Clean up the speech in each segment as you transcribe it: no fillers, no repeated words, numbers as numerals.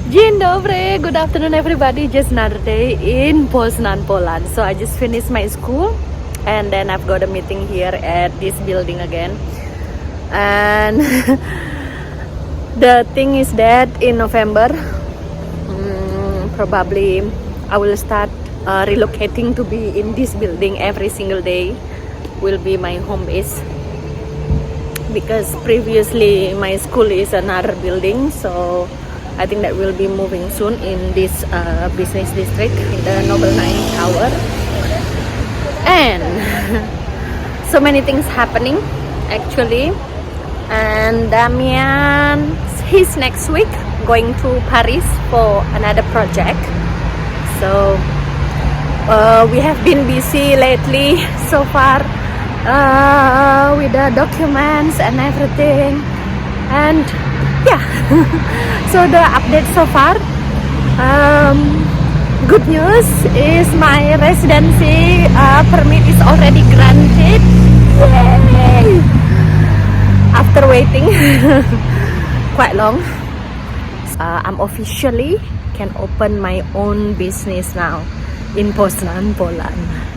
Dzień dobry, good afternoon everybody. Just another day in Poznań, Poland. So I just finished my school and then I've got a meeting here at this building again. And the thing is that in November, probably I will start relocating to be in this building every single day. Will be my home base. Because previously my school is another building, so I think that we'll be moving soon in this business district in the Noble 9 Tower. And so many things happening actually. And Damian, he's next week going to Paris for another project. So we have been busy lately so far with the documents and everything. And yeah, so the update so far, good news is my residency permit is already granted. Yay! After waiting quite long, I'm officially can open my own business now in Poznań, Poland.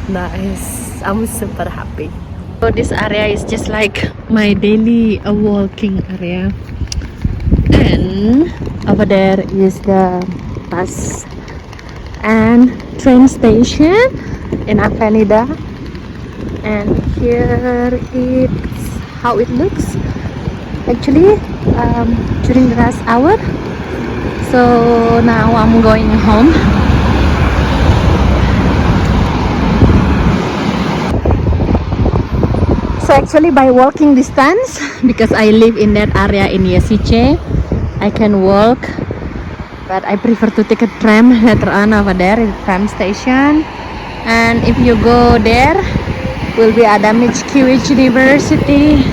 Nice, I'm super happy. So this area is just like my daily walking area. And over there is the bus and train station in Avenida, and here it's how it looks actually during the rush hour. So now I'm going home. So actually by walking distance, because I live in that area in Jesice, I can walk, but I prefer to take a tram later on over there in the tram station. And if you go there, will be Adam Mickiewicz University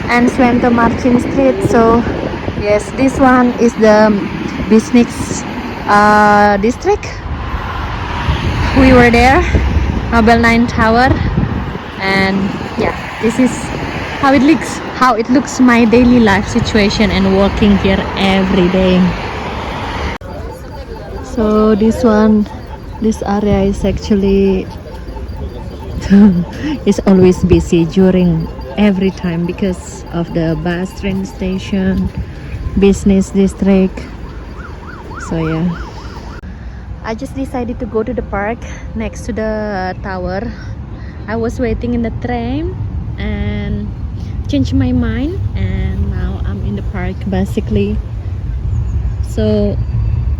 and Swento Martin Street. So yes, this one is the business district. We were there, Noble 9 Tower, and yeah, this is how it looks. How it looks my daily life situation and working here every day. So this area is actually is always busy during every time because of the bus train station, business district. So yeah, I just decided to go to the park next to the tower. I was waiting in the tram and changed my mind, and now I'm in the park basically. So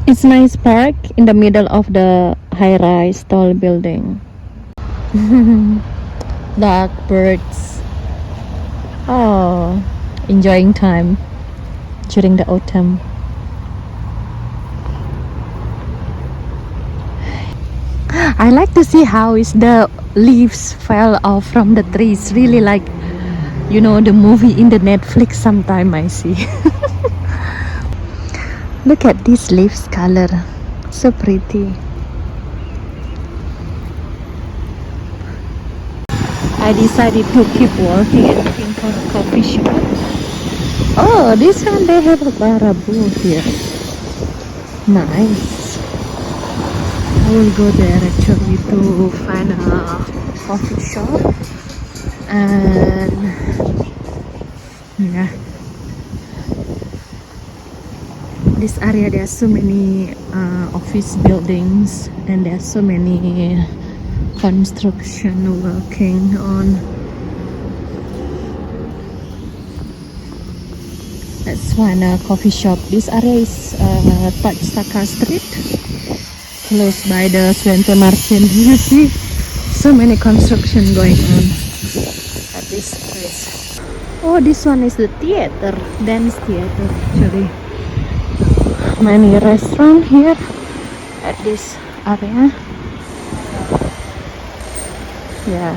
it's nice park in the middle of the high-rise tall building. Dark birds. Oh, enjoying time during the autumn. I like to see how is the leaves fell off from the trees, really like, you know, the movie in the Netflix sometime I see. Look at this leaves color, so pretty. I decided to keep walking and looking for a coffee shop. Oh, this one they have a barabu here. Nice. I will go there actually to find a coffee shop. And yeah, this area there are so many office buildings, and there are so many construction working on. Let's find a coffee shop. This area is Poznań Street, close by the Swento Martin. You see so many construction going on at this place. Oh, this one is the theater, dance theater actually. Many restaurants here at this area. Yeah,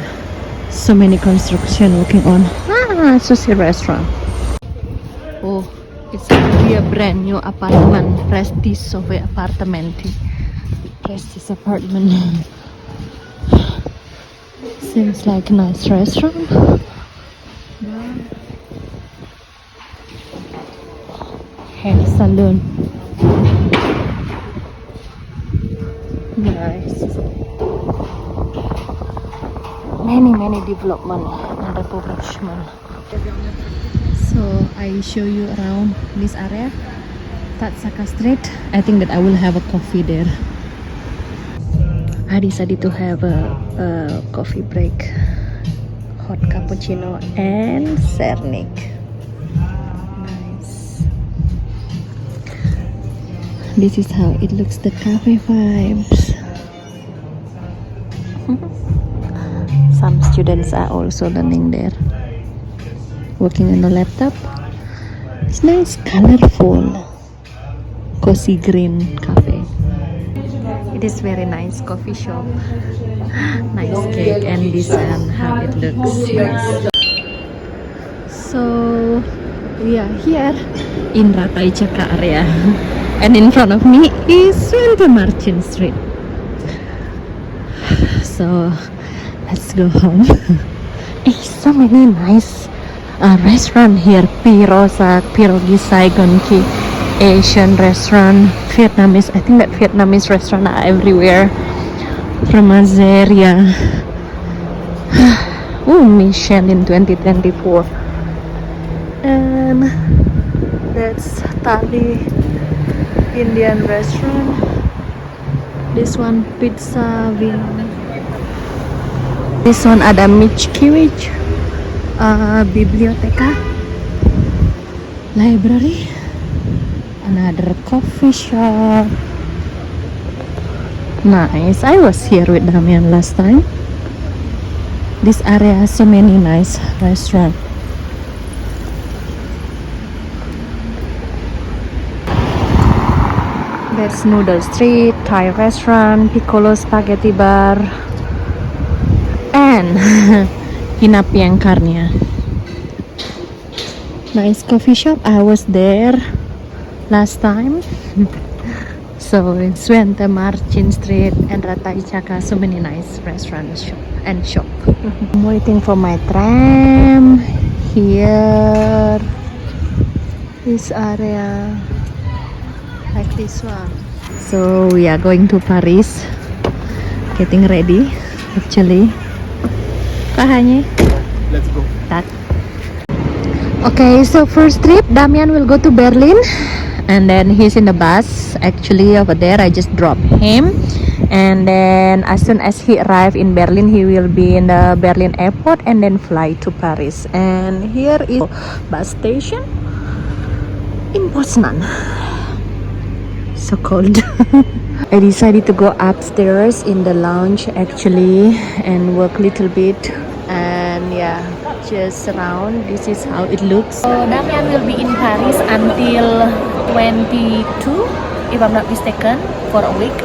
so many construction working on. It's just a restaurant. Oh, it's actually a brand new apartment, Prestige apartment. Prestige apartment. Seems like a nice restaurant. Hair salon. many development and refurbishment. So I show you around this area, Tatsaka Street. I think that I will have a coffee there. I decided to have a coffee break, hot cappuccino and Cernic. Nice. This is how it looks, the cafe vibes. Some students are also learning there, working on the laptop. It's nice, colorful, cozy green cafe. It is very nice coffee shop. Nice cake and design, how it looks nice. So we are here in Rataychaka area, and in front of me is TheMonkeys Street. So let's go home. So many nice restaurant here. Pirosak, Pierogi Saigonki, Asian restaurant, Vietnamese. I think that Vietnamese restaurant are everywhere. From Azeria. Oh, Michelin 2024. And that's Thali Indian restaurant. This one Pizza Wing. This one ada Michkiewicz, Biblioteca, Library, another coffee shop. Nice. I was here with Damian last time. This area has so many nice restaurants. There's Noodle Street, Thai restaurant, Piccolo Spaghetti Bar, and Hinapiang Karnia. Nice coffee shop. I was there last time. So it's TheMonkeys Street and Rataychaka. So many nice restaurants and shop. I'm waiting for my tram here. This area, like this one. So we are going to Paris. Getting ready, actually. Let's go. Okay, so first trip, Damian will go to Berlin, and then he's in the bus. Actually, over there, I just dropped him, and then as soon as he arrive in Berlin, he will be in the Berlin airport and then fly to Paris. And here is bus station in Poznań. So cold. I decided to go upstairs in the lounge actually and work a little bit, and yeah, just around. This is how it looks. So Damian will be in Paris until 22, if I'm not mistaken, for a week,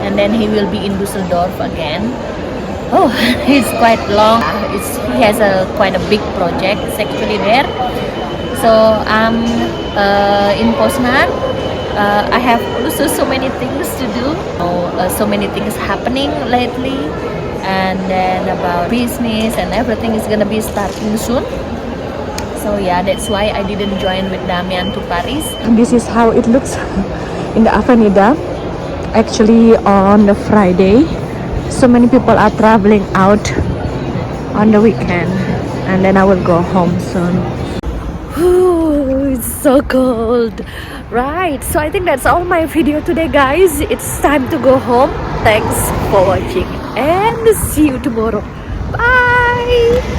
and then he will be in Düsseldorf again. Oh, it's quite long. He has quite a big project actually there. So I'm in Poznań. I have also so many things to do. So many things happening lately, and then about business and everything is gonna be starting soon. So yeah, that's why I didn't join with Damian to Paris. This is how it looks in the Avenida. Actually, on the Friday, so many people are traveling out on the weekend, and then I will go home soon. Ooh, it's so cold. Right, so I think that's all my video today, guys. It's time to go home. Thanks for watching and see you tomorrow. Bye.